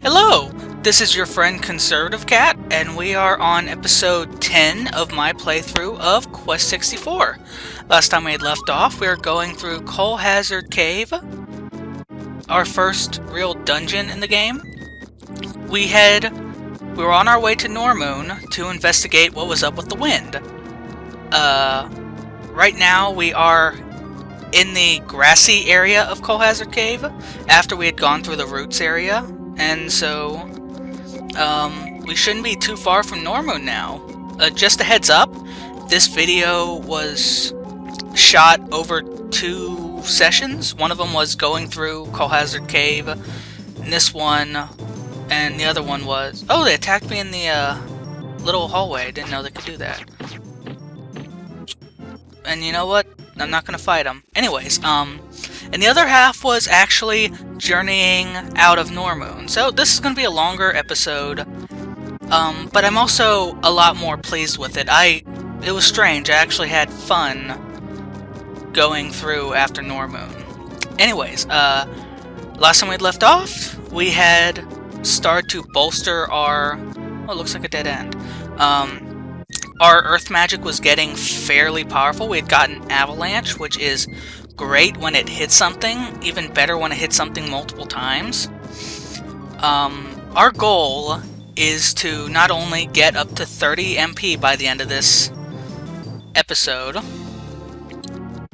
Hello! This is your friend Conservative Cat, and we are on episode 10 of my playthrough of Quest 64. Last time we had left off, we were going through Coal Hazard Cave, our first real dungeon in the game. We were on our way to Normoon to investigate what was up with the wind. Right now we are in the grassy area of Coal Hazard Cave, after we had gone through the roots area. And so, we shouldn't be too far from Normoon now. Just a heads up, this video was shot over 2 sessions. One of them was going through Coal Hazard Cave, and this one, and the other one was... Oh, they attacked me in the, little hallway. I didn't know they could do that. And you know what? I'm not gonna fight them. Anyways, and the other half was actually journeying out of Normoon. So this is going to be a longer episode, but I'm also a lot more pleased with it. It was strange. I actually had fun going through after Normoon. Anyways, last time we'd left off, we had started to bolster our... Oh, it looks like a dead end. Our earth magic was getting fairly powerful. We had gotten Avalanche, which is great when it hits something, even better when it hits something multiple times. Our goal is to not only get up to 30 MP by the end of this episode,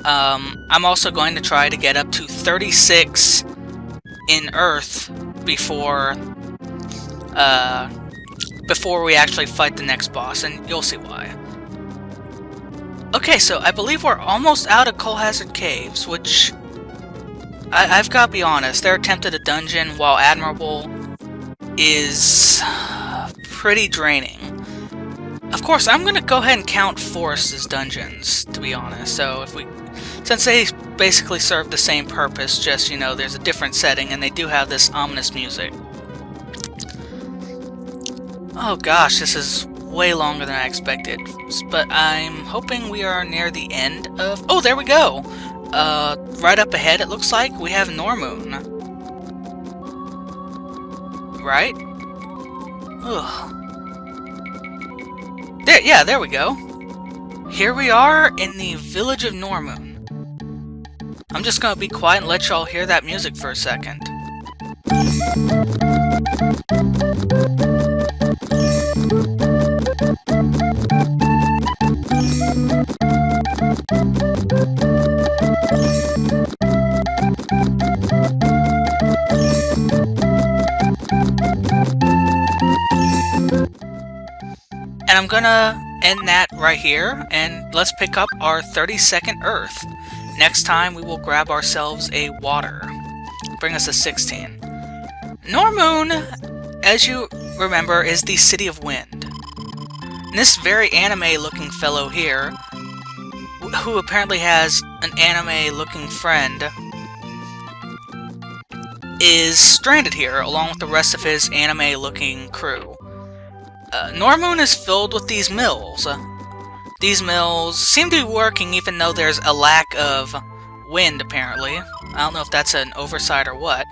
I'm also going to try to get up to 36 in Earth before we actually fight the next boss, and you'll see why. Okay, so I believe we're almost out of Coal Hazard Caves, which... I've got to be honest, their attempt at a dungeon, while admirable, is pretty draining. Of course, I'm going to go ahead and count forests as dungeons, to be honest, so since they basically serve the same purpose, just, you know, there's a different setting, and they do have this ominous music. Oh gosh, this is way longer than I expected, but I'm hoping we are near the end of... Oh, there we go! Right up ahead, it looks like, we have Normoon. Right? Ugh. There we go. Here we are in the village of Normoon. I'm just gonna be quiet and let y'all hear that music for a second. And I'm gonna end that right here, and let's pick up our 32nd Earth. Next time we will grab ourselves a water. Bring us a 16. Normoon, as you remember, is the City of Wind. And this very anime-looking fellow here, who apparently has an anime-looking friend, is stranded here along with the rest of his anime-looking crew. Normoon is filled with these mills. These mills seem to be working even though there's a lack of wind, apparently. I don't know if that's an oversight or what.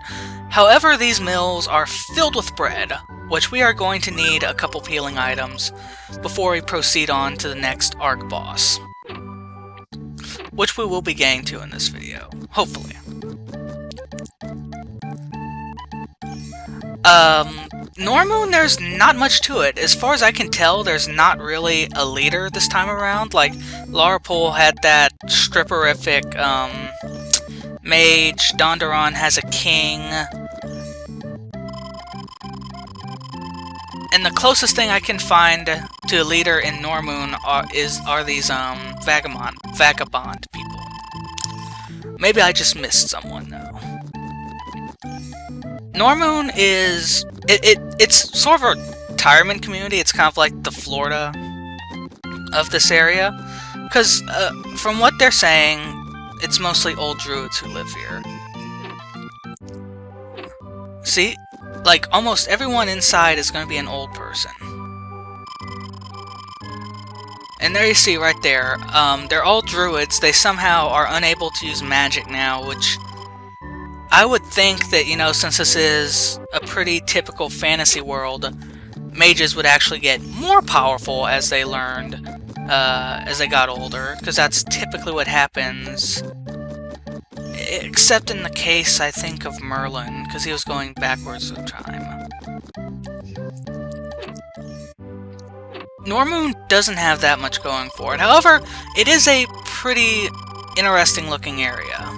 However, these mills are filled with bread, which we are going to need a couple healing items before we proceed on to the next Arc boss, which we will be getting to in this video, hopefully. Normoon, there's not much to it. As far as I can tell, there's not really a leader this time around. Like, Larapol had that stripperific, mage, Dondaron has a king, and the closest thing I can find to a leader in Normoon are these, vagabond people. Maybe I just missed someone, though. Normoon is... It's sort of a retirement community. It's kind of like the Florida of this area. Because, from what they're saying, it's mostly old druids who live here. See? Like, almost everyone inside is going to be an old person. And there you see right there, they're all druids. They somehow are unable to use magic now, which I would think that, you know, since this is a pretty typical fantasy world, mages would actually get more powerful as they learned, as they got older, because that's typically what happens. Except in the case, I think, of Merlin, because he was going backwards through time. Normoon doesn't have that much going for it. However, it is a pretty interesting looking area.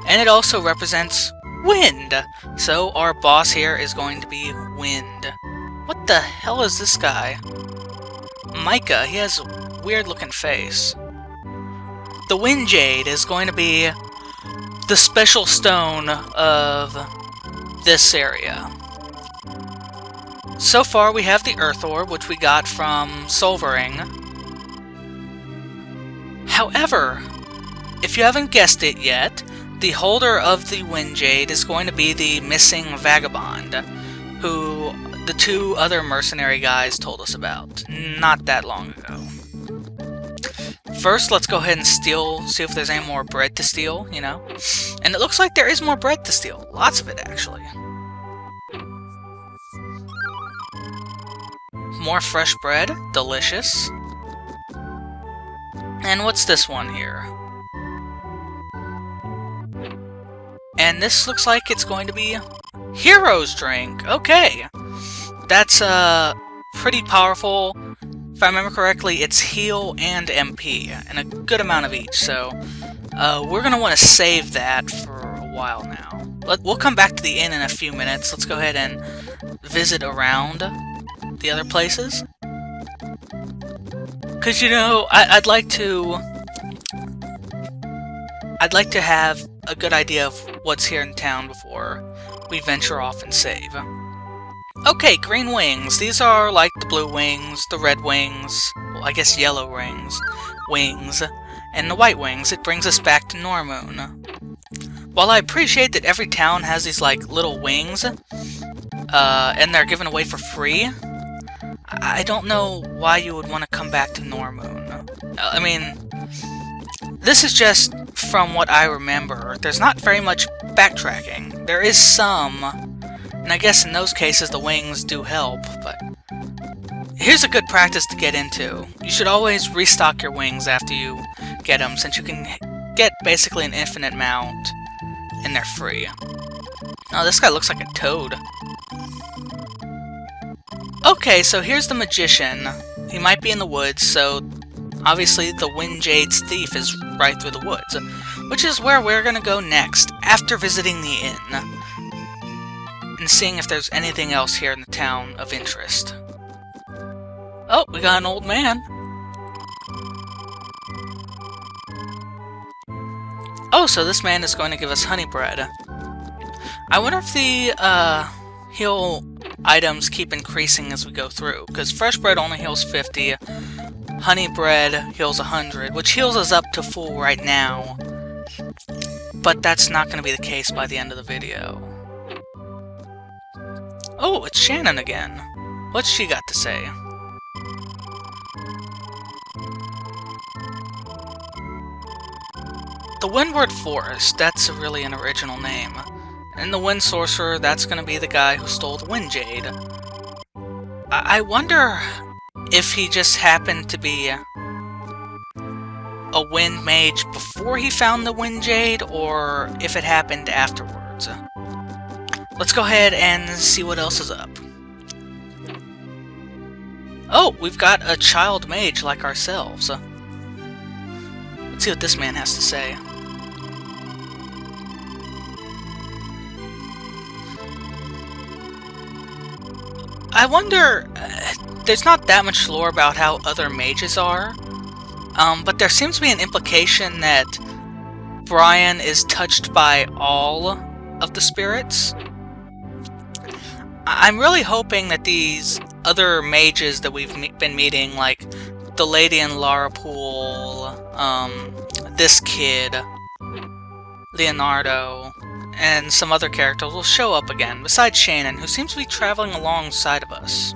And it also represents wind. So our boss here is going to be wind. What the hell is this guy? Micah, he has a weird looking face. The Wind Jade is going to be the special stone of this area. So far we have the Earth Orb, which we got from Solvering. However, if you haven't guessed it yet, the holder of the Wind Jade is going to be the missing vagabond, who the two other mercenary guys told us about not that long ago. First, let's go ahead and steal, see if there's any more bread to steal, you know? And it looks like there is more bread to steal. Lots of it, actually. More fresh bread. Delicious. And what's this one here? And this looks like it's going to be Hero's Drink. Okay. That's pretty powerful. If I remember correctly, it's heal and MP, and a good amount of each, so we're going to want to save that for a while now. We'll come back to the inn in a few minutes. Let's go ahead and visit around the other places. Because, you know, I'd like to have a good idea of what's here in town before we venture off and save. Okay, green wings. These are like the blue wings, the red wings, well, I guess yellow wings, and the white wings. It brings us back to Normoon. While I appreciate that every town has these, like, little wings, and they're given away for free, I don't know why you would want to come back to Normoon. I mean, this is just from what I remember. There's not very much backtracking. There is some, and I guess in those cases the wings do help, but here's a good practice to get into. You should always restock your wings after you get them, since you can get basically an infinite amount, and they're free. Oh, this guy looks like a toad. Okay, so here's the magician. He might be in the woods, so obviously the Wind Jade's thief is right through the woods, which is where we're gonna go next, after visiting the inn, and seeing if there's anything else here in the town of interest. Oh, we got an old man. Oh, so this man is going to give us honey bread. I wonder if the heal items keep increasing as we go through, because fresh bread only heals 50, honey bread heals 100, which heals us up to full right now, but that's not going to be the case by the end of the video. Oh, it's Shannon again. What's she got to say? The Windward Forest, that's really an original name. And the Wind Sorcerer, that's going to be the guy who stole the Wind Jade. I wonder if he just happened to be a Wind Mage before he found the Wind Jade, or if it happened afterwards. Let's go ahead and see what else is up. Oh, we've got a child mage like ourselves. Let's see what this man has to say. I wonder, there's not that much lore about how other mages are, but there seems to be an implication that Brian is touched by all of the spirits. I'm really hoping that these other mages that we've been meeting, like the lady in Larapool, this kid, Leonardo, and some other characters will show up again, besides Shannon, who seems to be traveling alongside of us.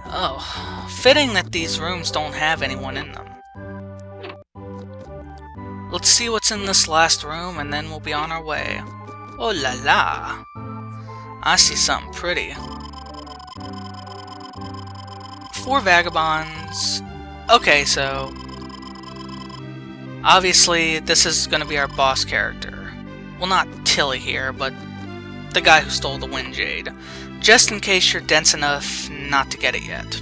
Oh, fitting that these rooms don't have anyone in them. let's see what's in this last room, and then we'll be on our way. Oh la la! I see something pretty. 4 vagabonds. Okay, so obviously this is going to be our boss character. Well, not Tilly here, but the guy who stole the Wind Jade. Just in case you're dense enough not to get it yet.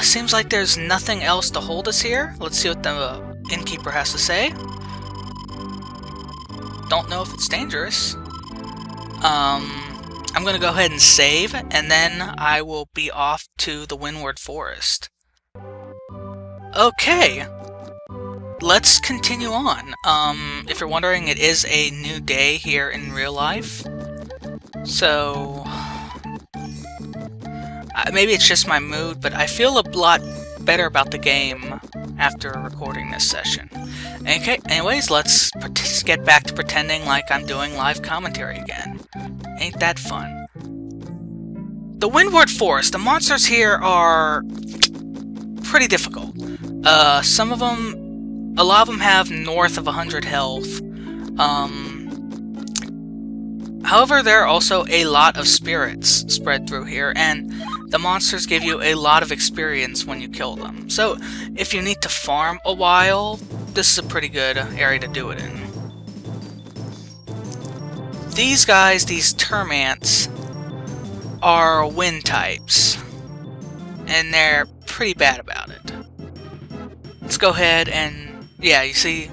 Seems like there's nothing else to hold us here. Let's see what the innkeeper has to say. Don't know if it's dangerous. I'm gonna go ahead and save, and then I will be off to the Windward Forest. Okay, let's continue on. If you're wondering, it is a new day here in real life. So maybe it's just my mood, but I feel a lot better about the game after recording this session. Okay, anyways, let's get back to pretending like I'm doing live commentary again. Ain't that fun? The Windward Forest. The monsters here are pretty difficult. Some of them, a lot of them have north of 100 health. However, there are also a lot of spirits spread through here, and the monsters give you a lot of experience when you kill them. So, if you need to farm a while, this is a pretty good area to do it in. These guys, these termants, are wind types, and they're pretty bad about it. Let's go ahead and, yeah, you see,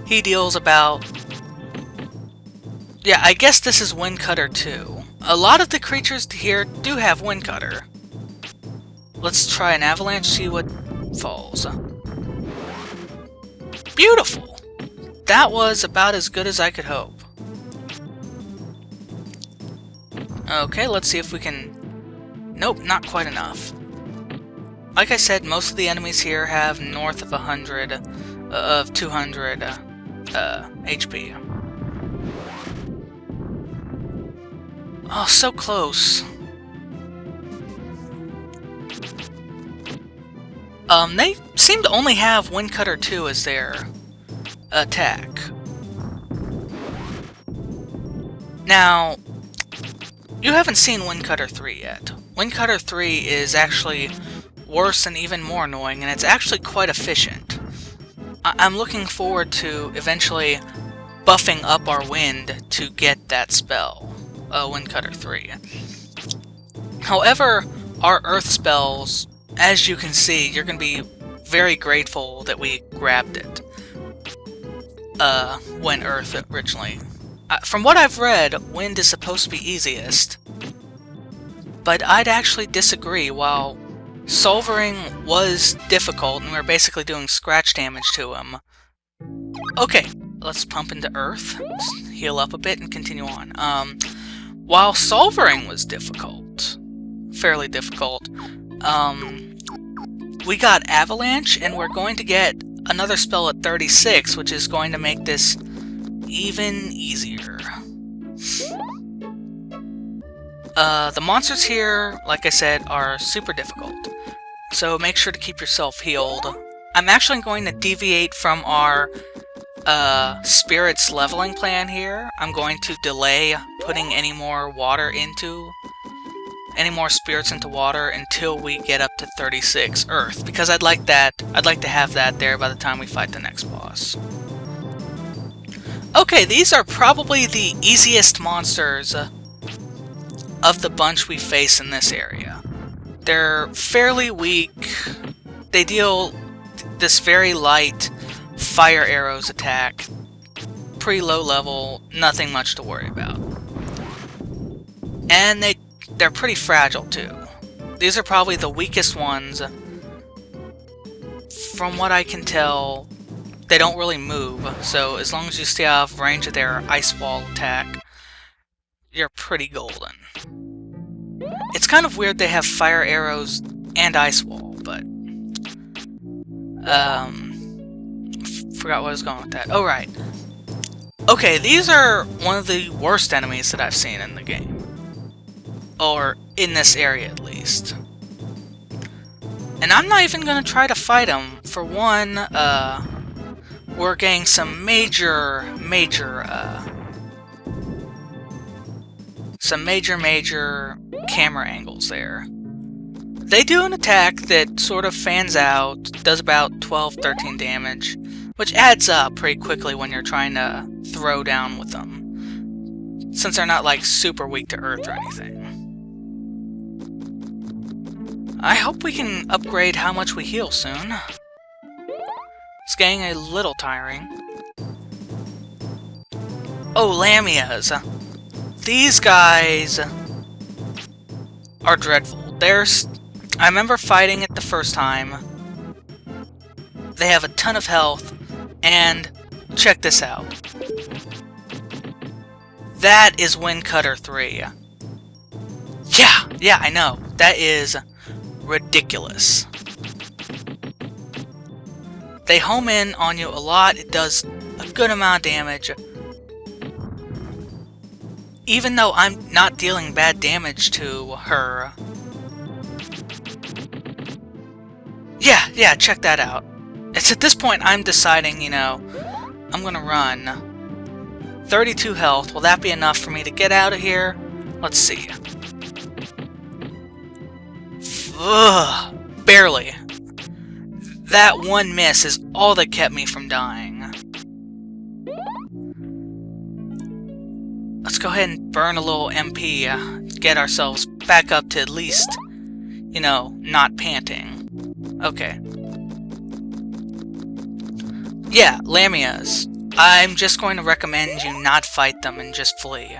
he deals about... Yeah, I guess this is Wind Cutter too. A lot of the creatures here do have Wind Cutter. Let's try an Avalanche, see what falls. Beautiful! That was about as good as I could hope. Okay, let's see if we can... Nope, not quite enough. Like I said, most of the enemies here have north of 200 HP. Oh, so close. They seem to only have Wind Cutter 2 as their attack. Now, you haven't seen Wind Cutter 3 yet. Wind Cutter 3 is actually worse and even more annoying, and it's actually quite efficient. I'm looking forward to eventually buffing up our wind to get that spell. Wind Cutter 3. However, our earth spells, as you can see, you're going to be very grateful that we grabbed it when earth originally. From what I've read, wind is supposed to be easiest, but I'd actually disagree. While Solvering was difficult, and we were basically doing scratch damage to him. Okay, let's pump into earth, heal up a bit, and continue on. While Solvering was difficult, fairly difficult, we got Avalanche, and we're going to get another spell at 36, which is going to make this even easier. The monsters here, like I said, are super difficult, so make sure to keep yourself healed. I'm actually going to deviate from our spirits leveling plan here. I'm going to delay putting any more spirits into water until we get up to 36 earth, because I'd like to have that there by the time we fight the next boss. Okay, these are probably the easiest monsters of the bunch we face in this area. They're fairly weak. They deal this very light fire arrows attack. Pretty low level, nothing much to worry about. And they're pretty fragile too. These are probably the weakest ones. From what I can tell, they don't really move, so as long as you stay out of range of their ice wall attack, you're pretty golden. It's kind of weird they have fire arrows and ice wall, but forgot what I was going with that. Oh, right. Okay, these are one of the worst enemies that I've seen in the game. Or in this area, at least. And I'm not even going to try to fight them for one, we're getting some major camera angles there. They do an attack that sort of fans out, does about 12-13 damage, which adds up pretty quickly when you're trying to throw down with them, since they're not like super weak to earth or anything. I hope we can upgrade how much we heal soon. It's getting a little tiring. Oh, Lamias. These guys are dreadful. I remember fighting it the first time. They have a ton of health, and check this out. That is Windcutter 3. Yeah, I know. That is ridiculous. They home in on you a lot. It does a good amount of damage. Even though I'm not dealing bad damage to her. Yeah, check that out. It's at this point I'm deciding, you know, I'm gonna run. 32 health, will that be enough for me to get out of here? Let's see. Ugh, barely. That one miss is all that kept me from dying. Let's go ahead and burn a little MP, get ourselves back up to at least, you know, not panting. Okay. Yeah, Lamias. I'm just going to recommend you not fight them and just flee.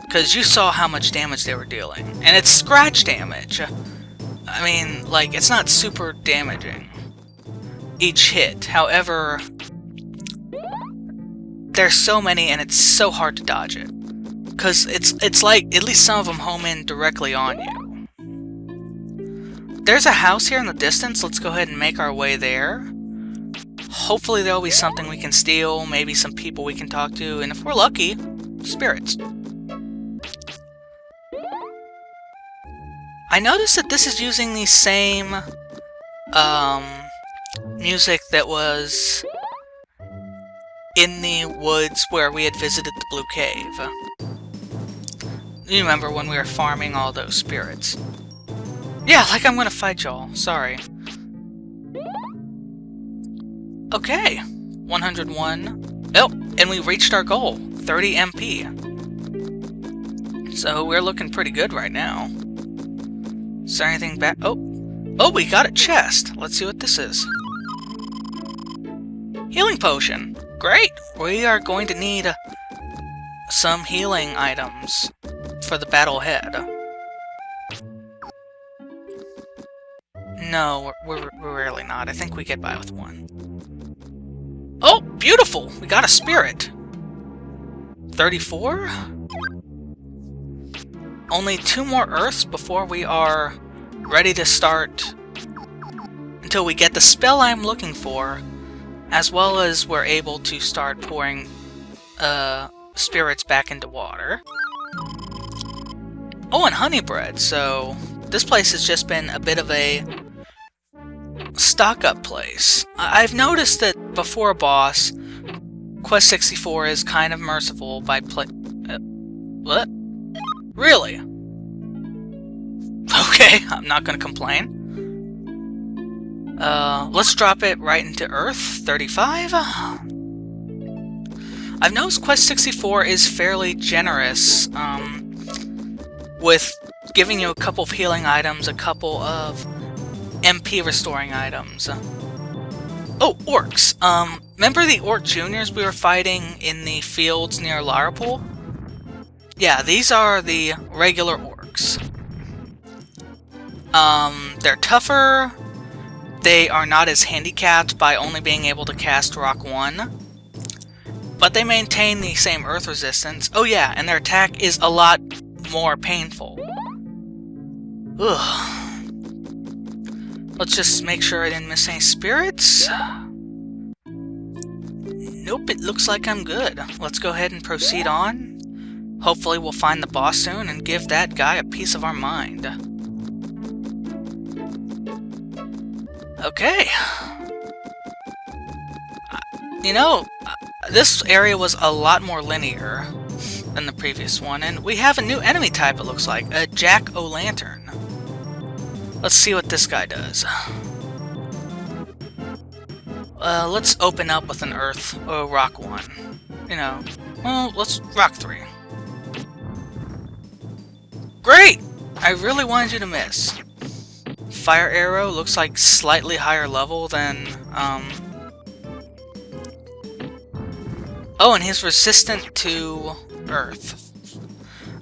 Because you saw how much damage they were dealing. And it's scratch damage. I mean, like, it's not super damaging each hit. However, there's so many and it's so hard to dodge it. Because it's like, at least some of them home in directly on you. There's a house here in the distance. Let's go ahead and make our way there. Hopefully there'll be something we can steal, maybe some people we can talk to, and if we're lucky, spirits. I noticed that this is using the same music that was in the woods where we had visited the Blue Cave. You remember when we were farming all those spirits. Yeah, like I'm gonna fight y'all. Sorry. Okay. 101. Oh, and we reached our goal. 30 MP. So we're looking pretty good right now. Is there anything back? Oh, we got a chest. Let's see what this is. Healing potion. Great. We are going to need some healing items for the battle ahead. No, we're really not. I think we get by with one. Oh, beautiful! We got a spirit. 34? Only 2 more Earths before we are ready to start, until we get the spell I'm looking for, as well as we're able to start pouring spirits back into water. Oh, and honey bread, so this place has just been a bit of a stock-up place. I've noticed that before a boss, Quest 64 is kind of merciful by what? Really? Okay, I'm not gonna complain. Let's drop it right into Earth, 35. I've noticed Quest 64 is fairly generous, with giving you a couple of healing items, a couple of MP restoring items. Oh, orcs. Remember the orc juniors we were fighting in the fields near Larapool? Yeah, these are the regular orcs. They're tougher. They are not as handicapped by only being able to cast Rock 1. But they maintain the same earth resistance. Oh yeah, and their attack is a lot more painful. Ugh. Let's just make sure I didn't miss any spirits. Nope, it looks like I'm good. Let's go ahead and proceed on. Hopefully we'll find the boss soon and give that guy a piece of our mind. Okay. You know, this area was a lot more linear than the previous one, and we have a new enemy type, it looks like, a jack-o'-lantern. Let's see what this guy does. Let's open up with an earth or rock one. You know, well, let's rock 3. Great! I really wanted you to miss. Fire arrow looks like slightly higher level than, Oh, and he's resistant to earth.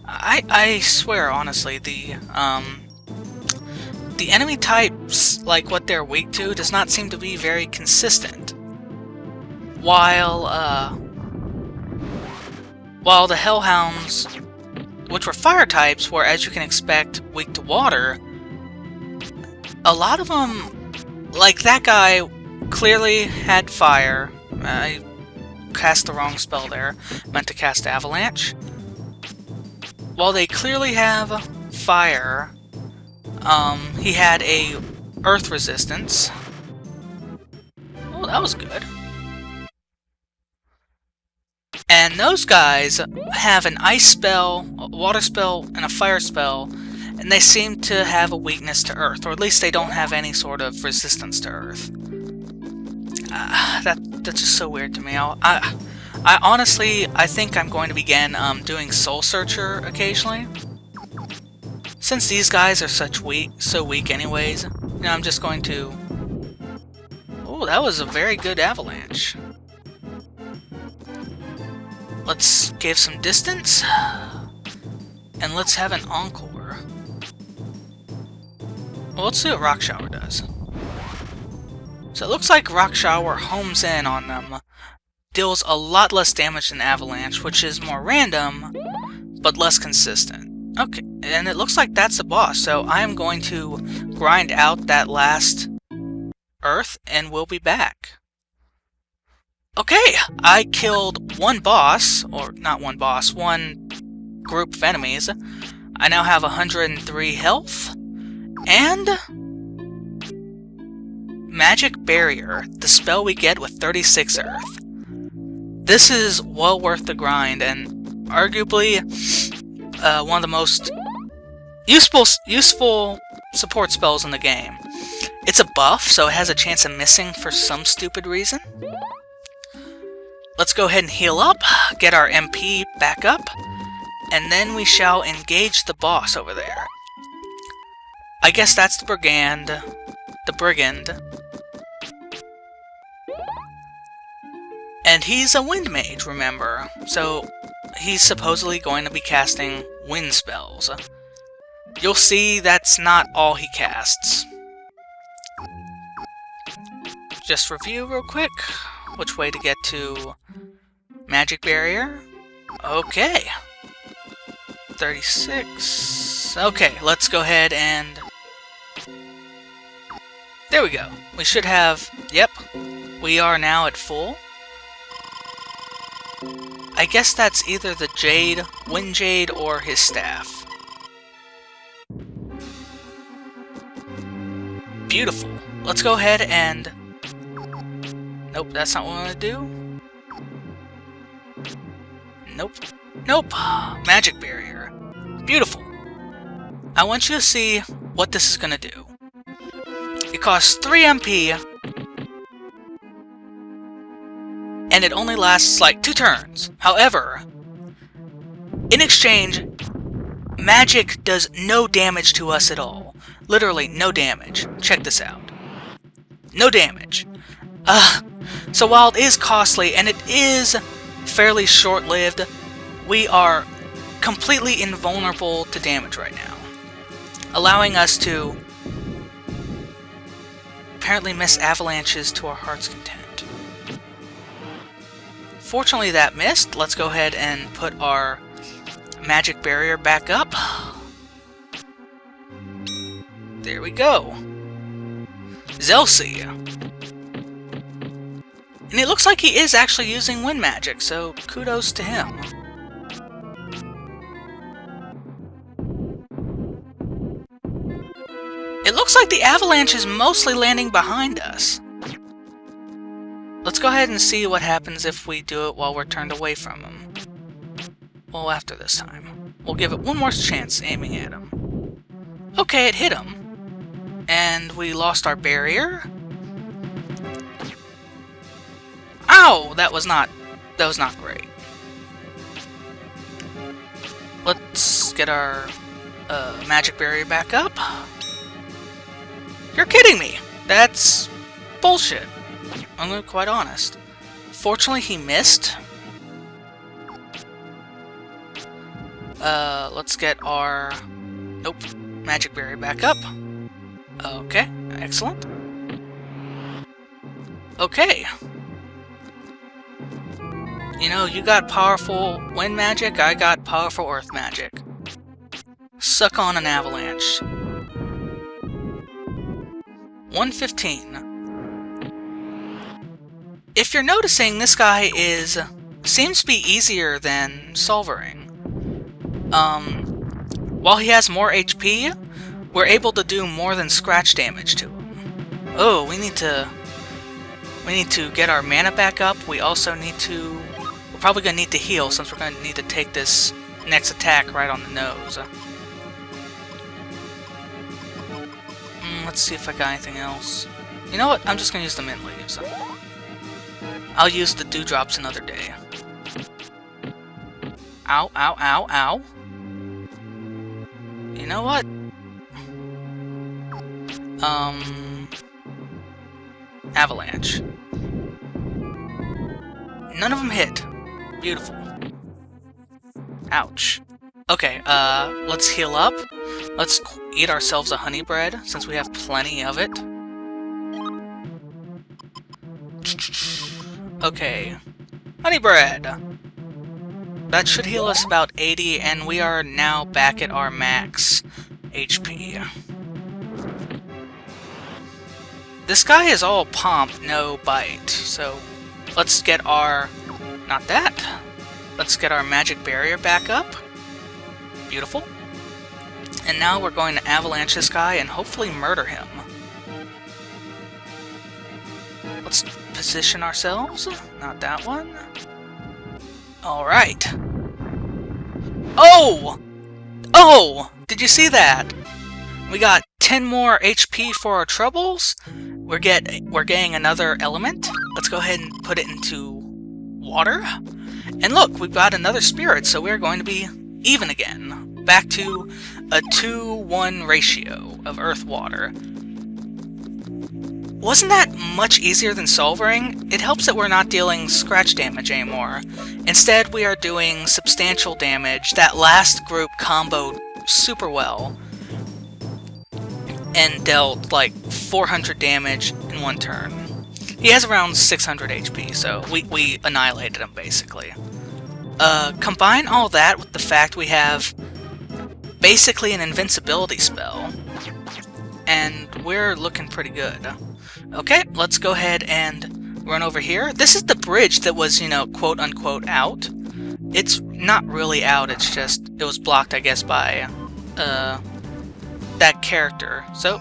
I swear, honestly, the enemy types, like what they're weak to, does not seem to be very consistent. While the Hellhounds, which were fire types, were, as you can expect, weak to water, a lot of them, like that guy, clearly had fire. I cast the wrong spell there. Meant to cast Avalanche. While they clearly have fire, he had a earth resistance. Oh, that was good. And those guys have an ice spell, a water spell, and a fire spell, and they seem to have a weakness to earth, or at least they don't have any sort of resistance to earth. That's just so weird to me. I honestly, I think I'm going to begin doing Soul Searcher occasionally. Since these guys are so weak anyways, you know, I'm just going to... Oh, that was a very good Avalanche. Let's give some distance, and let's have an Encore. Well, let's see what Rock Shower does. So it looks like Rock Shower homes in on them, deals a lot less damage than Avalanche, which is more random, but less consistent. Okay, and it looks like that's the boss, so I am going to grind out that last Earth, and we'll be back. Okay, I killed one boss, or not one boss, one group of enemies. I now have 103 health, and... Magic Barrier, the spell we get with 36 Earth. This is well worth the grind, and arguably one of the most useful support spells in the game. It's a buff, so it has a chance of missing for some stupid reason. Let's go ahead and heal up, get our MP back up, and then we shall engage the boss over there. I guess that's the brigand. And he's a wind mage, remember, so he's supposedly going to be casting wind spells. You'll see that's not all he casts. Just review real quick which way to get to Magic Barrier. Okay. 36. Okay, let's go ahead and... There we go. We should have... Yep. We are now at full. I guess that's either the Jade, Wind Jade, or his staff. Beautiful. Let's go ahead and... Nope, that's not what I want to do. Nope. Nope. Magic Barrier. Beautiful. I want you to see what this is going to do. It costs 3 MP, and it only lasts like 2 turns. However, in exchange, magic does no damage to us at all. Literally no damage. Check this out. No damage. So while it is costly, and it is fairly short-lived, we are completely invulnerable to damage right now, allowing us to apparently miss avalanches to our heart's content. Fortunately that missed. Let's go ahead and put our magic barrier back up. There we go. Zelsi. And it looks like he is actually using wind magic, so kudos to him. It looks like the avalanche is mostly landing behind us. Let's go ahead and see what happens if we do it while we're turned away from him. Well, after this time. We'll give it one more chance aiming at him. Okay, it hit him. And we lost our barrier. Ow! That was not great. Let's get our magic barrier back up. You're kidding me! That's bullshit. I'm gonna be quite honest. Fortunately, he missed. Let's get our... Nope. Magic barrier back up. Okay, excellent. Okay. You know, you got powerful wind magic, I got powerful earth magic. Suck on an avalanche. 115. If you're noticing, this guy seems to be easier than Solvering. While he has more HP, we're able to do more than scratch damage to him. Oh, we need to get our mana back up. We also need to... We're probably going to need to heal, since we're going to need to take this next attack right on the nose. Let's see if I got anything else. You know what? I'm just going to use the mint leaves. I'll use the dewdrops another day. Ow, ow, ow, ow. You know what? Avalanche. None of them hit. Beautiful. Ouch. Okay, let's heal up. Let's eat ourselves a honey bread, since we have plenty of it. Okay. Honey bread! That should heal us about 80, and we are now back at our max HP. This guy is all pomp, no bite, so let's get our... not that. Let's get our magic barrier back up. Beautiful. And now we're going to avalanche this guy and hopefully murder him. Let's position ourselves. Not that one. Alright. Oh! Oh! Did you see that? We got 10 more HP for our troubles. We're getting another element. Let's go ahead and put it into water. And look, we've got another spirit, so we're going to be even again. Back to a 2-1 ratio of earth-water. Wasn't that much easier than Solvering? It helps that we're not dealing scratch damage anymore. Instead, we are doing substantial damage. That last group comboed super well and dealt like 400 damage in one turn. He has around 600 HP, so we annihilated him basically. Combine all that with the fact we have basically an invincibility spell, and we're looking pretty good. Okay, let's go ahead and run over here. This is the bridge that was, you know, quote-unquote out. It's not really out, it's just, it was blocked, I guess, by, that character. So,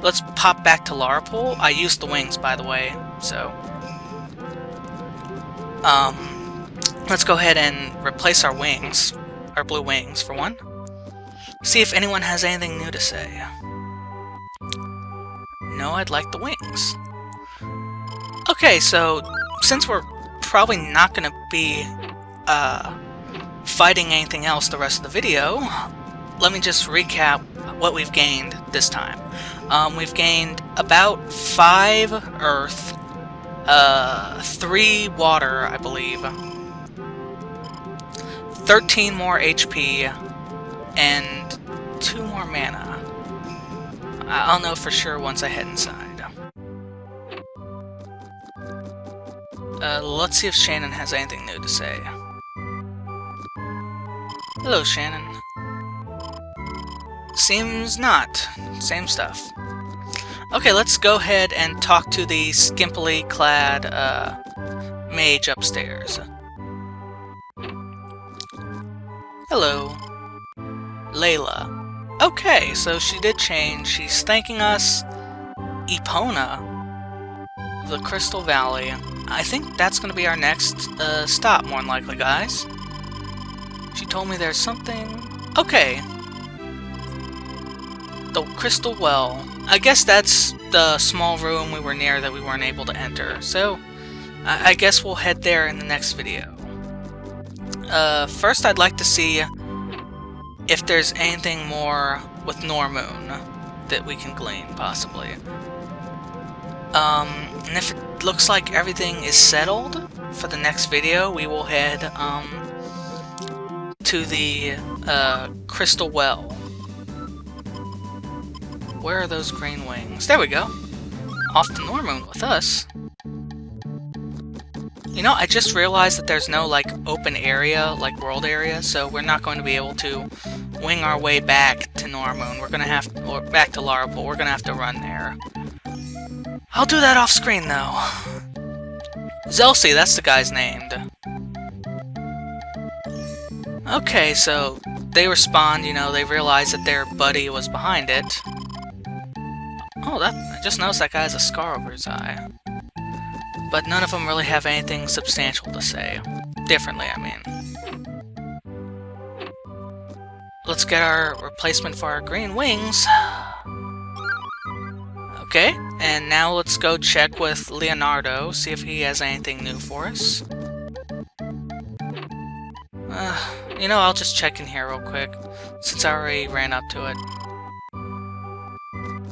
let's pop back to Larpool. I used the wings, by the way, so... let's go ahead and replace our wings. Our blue wings, for one. See if anyone has anything new to say. No, I'd like the wings. Okay, so since we're probably not going to be fighting anything else the rest of the video, let me just recap what we've gained this time. We've gained about 5 earth, 3 water, I believe, 13 more HP, and 2 more mana. I'll know for sure once I head inside. Let's see if Shannon has anything new to say. Hello, Shannon. Seems not. Same stuff. Okay, let's go ahead and talk to the skimpily clad, mage upstairs. Hello. Layla. Okay, so she did change. She's thanking us. Epona, the Crystal Valley. I think that's going to be our next stop, more than likely, guys. She told me there's something... Okay. The Crystal Well. I guess that's the small room we were near that we weren't able to enter. So, I guess we'll head there in the next video. First I'd like to see if there's anything more with Normoon that we can glean, possibly. And if it looks like everything is settled for the next video, we will head, to the, Crystal Well. Where are those green wings? There we go! Off to Normoon with us. You know, I just realized that there's no, like, open area, like, world area, so we're not going to be able to wing our way back to Normoon. We're gonna have to, or back to Larapol, we're gonna have to run there. I'll do that off-screen, though. Zelsi, that's the guy's named. Okay, so they respond, you know, they realize that their buddy was behind it. Oh, I just noticed that guy has a scar over his eye. But none of them really have anything substantial to say. Differently, I mean. Let's get our replacement for our green wings. Okay, and now let's go check with Leonardo, see if he has anything new for us. You know, I'll just check in here real quick, since I already ran up to it.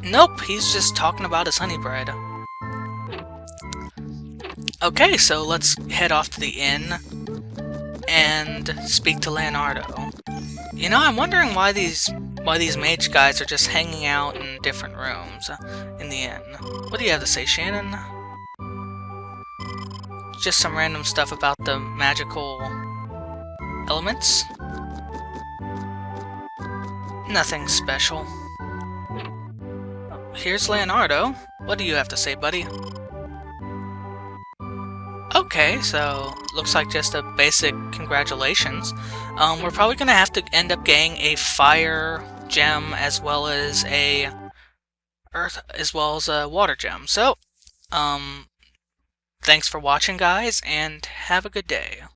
Nope, he's just talking about his honey bread. Okay, so let's head off to the inn and speak to Leonardo. You know, I'm wondering why these mage guys are just hanging out in different rooms in the inn. What do you have to say, Shannon? Just some random stuff about the magical elements? Nothing special. Here's Leonardo. What do you have to say, buddy? Okay, so looks like just a basic congratulations. We're probably gonna have to end up getting a fire gem as well as a water gem. So, thanks for watching, guys, and have a good day.